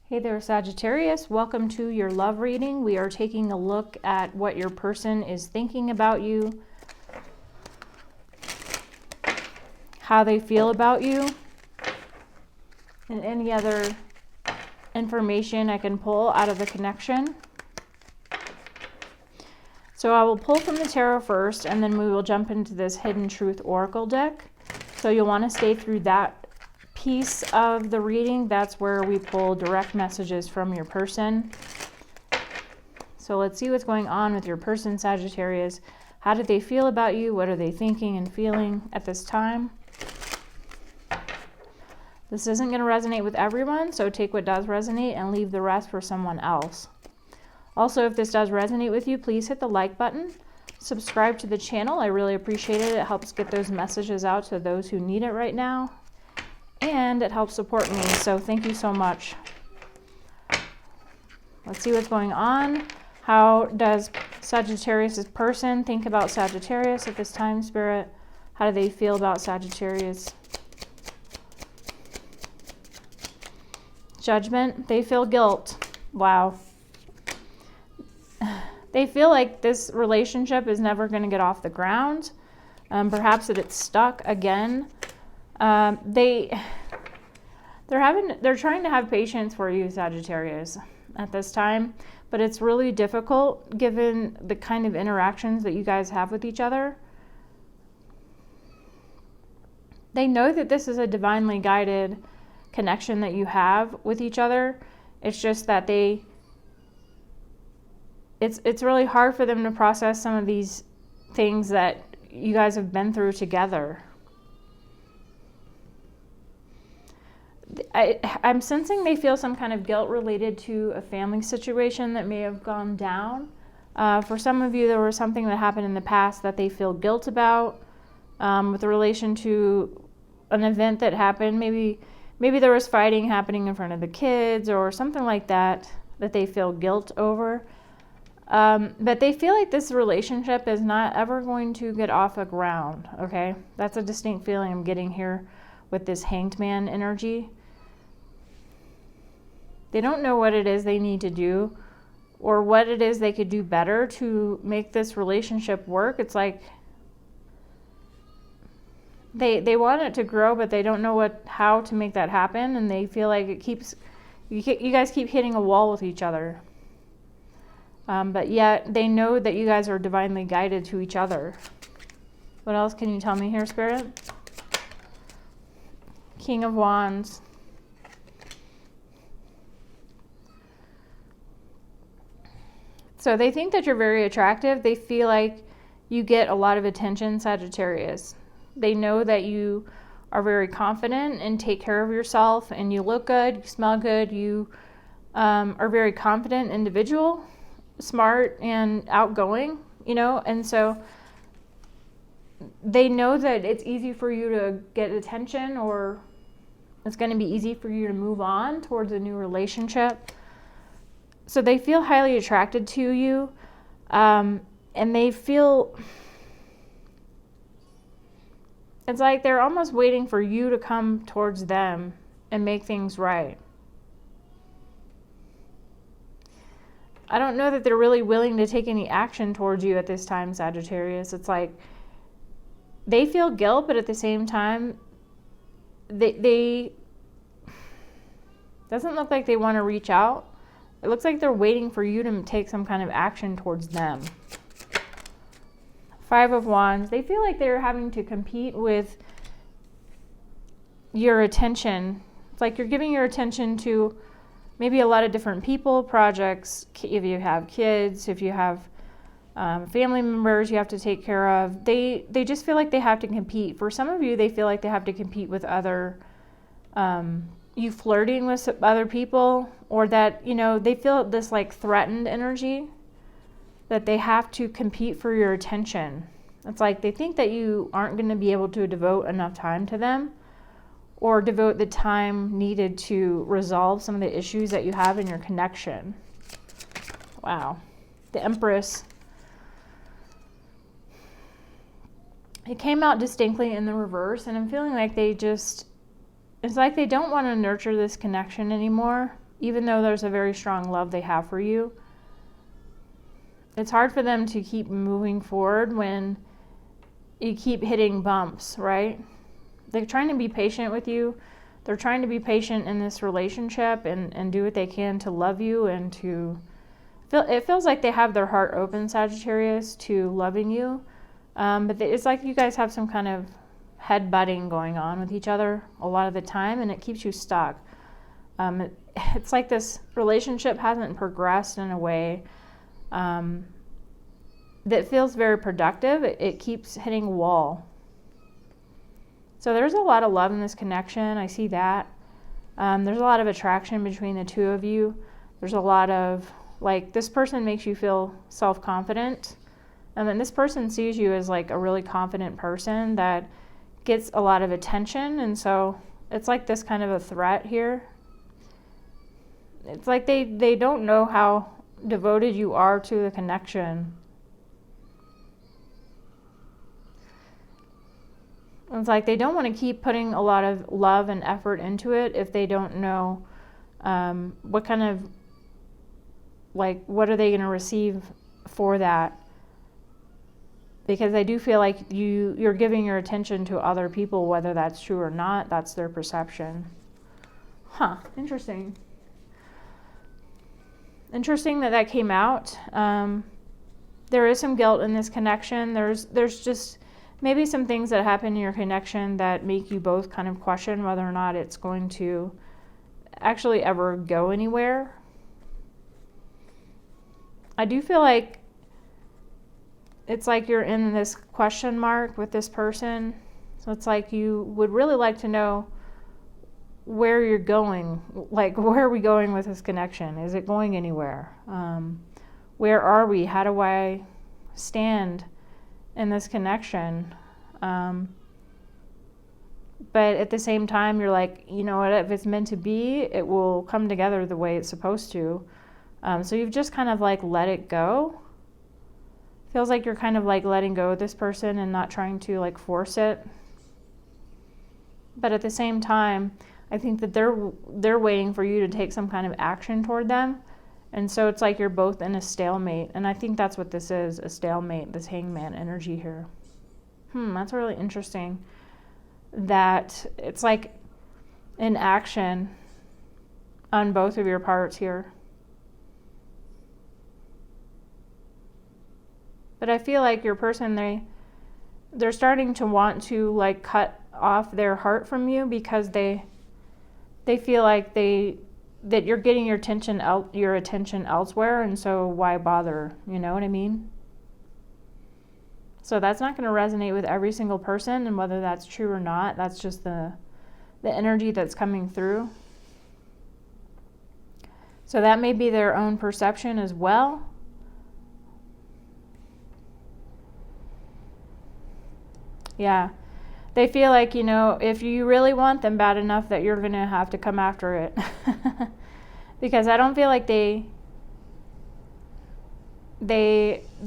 Hey there, Sagittarius. Welcome to your love reading. We are taking a look at what your person is thinking about you, how they feel about you, and any other information I can pull out of the connection. So I will pull from the tarot first, and then we will jump into this Hidden Truth Oracle deck. So you'll want to stay through that piece of the reading. That's where we pull direct messages from your person. So let's see what's going on with your person, Sagittarius. How do they feel about you? What are they thinking and feeling at this time? This isn't going to resonate with everyone, so take what does resonate and leave the rest for someone else. Also, if this does resonate with you, please hit the like button. Subscribe to the channel. I really appreciate it. It helps get those messages out to those who need it right now. And it helps support me, so thank you so much. Let's see what's going on. How does Sagittarius' person think about Sagittarius at this time, Spirit? How do they feel about Sagittarius? Judgment. They feel guilt. Wow. They feel like this relationship is never going to get off the ground. Perhaps that it's stuck again. They're trying to have patience for you, Sagittarius, at this time, but it's really difficult given the kind of interactions that you guys have with each other. They know that this is a divinely guided connection that you have with each other. It's just that it's really hard for them to process some of these things that you guys have been through together. I'm sensing they feel some kind of guilt related to a family situation that may have gone down. For some of you, there was something that happened in the past that they feel guilt about with relation to an event that happened. Maybe there was fighting happening in front of the kids or something like that they feel guilt over. But they feel like this relationship is not ever going to get off the ground, okay? That's a distinct feeling I'm getting here with this Hanged Man energy. They don't know what it is they need to do or what it is they could do better to make this relationship work. It's like they want it to grow, but they don't know how to make that happen, and they feel like you guys keep hitting a wall with each other. But yet they know that you guys are divinely guided to each other. What else can you tell me here, Spirit? King of Wands. So they think that you're very attractive. They feel like you get a lot of attention, Sagittarius. They know that you are very confident and take care of yourself, and you look good, you smell good, you are a very confident individual, smart and outgoing, and so they know that it's easy for you to get attention, or it's going to be easy for you to move on towards a new relationship. So they feel highly attracted to you, and they feel it's like they're almost waiting for you to come towards them and make things right. I don't know that they're really willing to take any action towards you at this time, Sagittarius. It's like they feel guilt, but at the same time, they doesn't look like they want to reach out. It looks like they're waiting for you to take some kind of action towards them. Five of Wands. They feel like they're having to compete with your attention. It's like you're giving your attention to maybe a lot of different people, projects, if you have kids, if you have family members you have to take care of. They just feel like they have to compete. For some of you, they feel like they have to compete with other, you flirting with other people, or that, they feel this like threatened energy that they have to compete for your attention. It's like they think that you aren't going to be able to devote enough time to them or devote the time needed to resolve some of the issues that you have in your connection. Wow. The Empress. It came out distinctly in the reverse, and I'm feeling like it's like they don't want to nurture this connection anymore. even though there's a very strong love they have for you, it's hard for them to keep moving forward when you keep hitting bumps, right? They're trying to be patient with you. They're trying to be patient in this relationship and do what they can to love you and to feel. It feels like they have their heart open, Sagittarius, to loving you. But it's like you guys have some kind of head-butting going on with each other a lot of the time, and it keeps you stuck. It's like this relationship hasn't progressed in a way that feels very productive. It keeps hitting a wall. So there's a lot of love in this connection. I see that. There's a lot of attraction between the two of you. There's a lot of, like, this person makes you feel self-confident. And then this person sees you as like a really confident person that gets a lot of attention. And so it's like this kind of a threat here. It's like they don't know how devoted you are to the connection. It's like they don't want to keep putting a lot of love and effort into it if they don't know what kind of, like, what are they going to receive for that. Because I do feel like you're giving your attention to other people, whether that's true or not. That's their perception. Huh, interesting. Interesting that came out. There is some guilt in this connection. There's just maybe some things that happen in your connection that make you both kind of question whether or not it's going to actually ever go anywhere. I do feel like it's like you're in this question mark with this person. So it's like you would really like to know where you're going. Like, where are we going with this connection? Is it going anywhere? Where are we? How do I stand in this connection? But at the same time, you're like, you know what? If it's meant to be, it will come together the way it's supposed to. So you've just kind of like let it go. Feels like you're kind of like letting go of this person and not trying to like force it. But at the same time, I think that they're waiting for you to take some kind of action toward them. And so it's like you're both in a stalemate. And I think that's what this is, a stalemate, this hangman energy here. That's really interesting. That it's like an action on both of your parts here. But I feel like your person, they're starting to want to like cut off their heart from you because they feel like that you're getting your attention elsewhere, and so why bother? You know what I mean? So that's not going to resonate with every single person, and whether that's true or not, that's just the energy that's coming through. So that may be their own perception as well. Yeah. They feel like, you know, if you really want them bad enough that you're going to have to come after it. Because I don't feel like they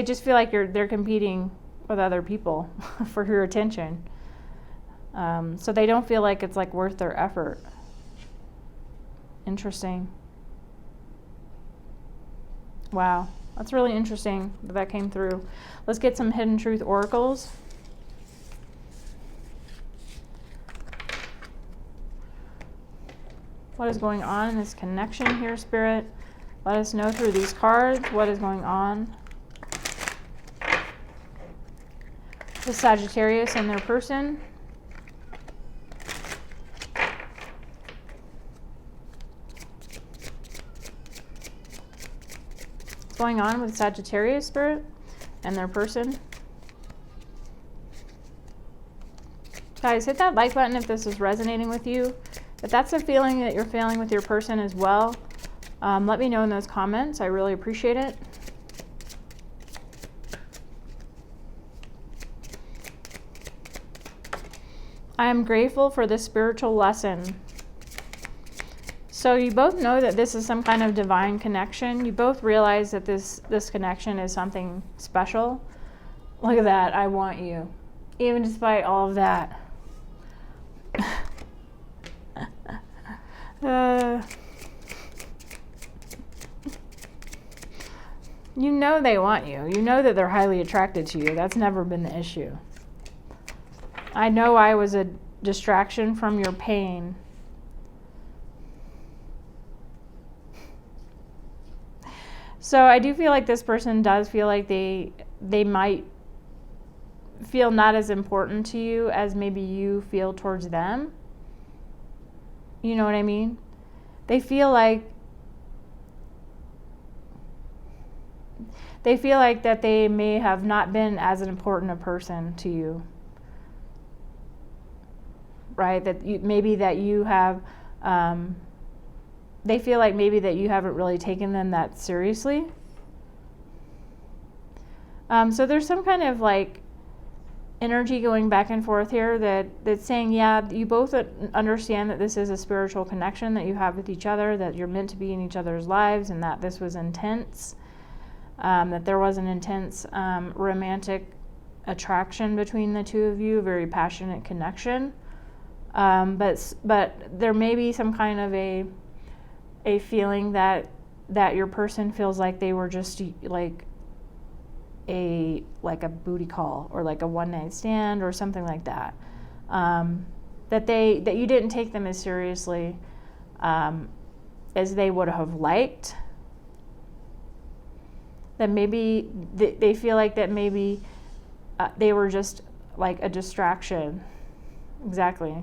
just feel like they're competing with other people for your attention. So they don't feel like it's like worth their effort. Interesting. Wow. That's really interesting that came through. Let's get some hidden truth oracles. What is going on in this connection here, Spirit? Let us know through these cards what is going on. The Sagittarius and their person. What's going on with Sagittarius, Spirit, and their person? Guys, hit that like button if this is resonating with you. If that's a feeling that you're feeling with your person as well, let me know in those comments. I really appreciate it. I am grateful for this spiritual lesson. So you both know that this is some kind of divine connection. You both realize that this connection is something special. Look at that. I want you. Even despite all of that. You know they want you. You know that they're highly attracted to you. That's never been the issue. I know I was a distraction from your pain. So I do feel like this person does feel like they might feel not as important to you as maybe you feel towards them. You know what I mean? They feel like that they may have not been as important a person to you. Right? That you have they feel like maybe that you haven't really taken them that seriously. So there's some kind of like energy going back and forth here that's saying, yeah, you both understand that this is a spiritual connection that you have with each other, that you're meant to be in each other's lives, and that this was intense, that there was an intense romantic attraction between the two of you, a very passionate connection. But there may be some kind of a feeling that your person feels like they were just like a booty call, or like a one-night stand, or something like that. That you didn't take them as seriously as they would have liked. That maybe they feel like that maybe they were just like a distraction. Exactly.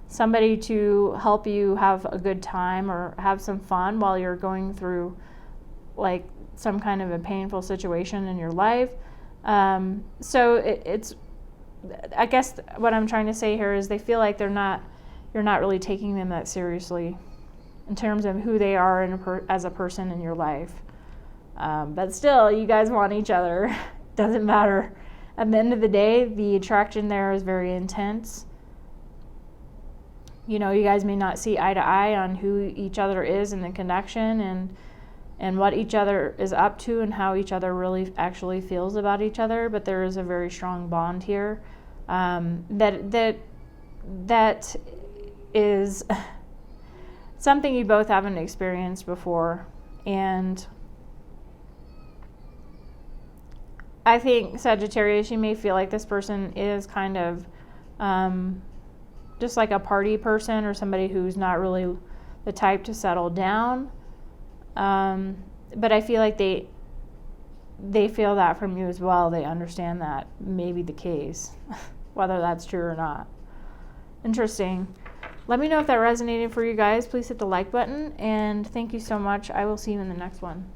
Somebody to help you have a good time or have some fun while you're going through like some kind of a painful situation in your life. So it's I guess what I'm trying to say here is they feel like you're not really taking them that seriously in terms of who they are as a person in your life. But still, you guys want each other. Doesn't matter. At the end of the day, the attraction there is very intense. You know, you guys may not see eye to eye on who each other is in the connection and what each other is up to and how each other really actually feels about each other, but there is a very strong bond here that is something you both haven't experienced before. And I think, Sagittarius, you may feel like this person is kind of just like a party person, or somebody who's not really the type to settle down. But I feel like they feel that from you as well. They understand that may be the case, whether that's true or not. Interesting. Let me know if that resonated for you guys. Please hit the like button, and thank you so much. I will see you in the next one.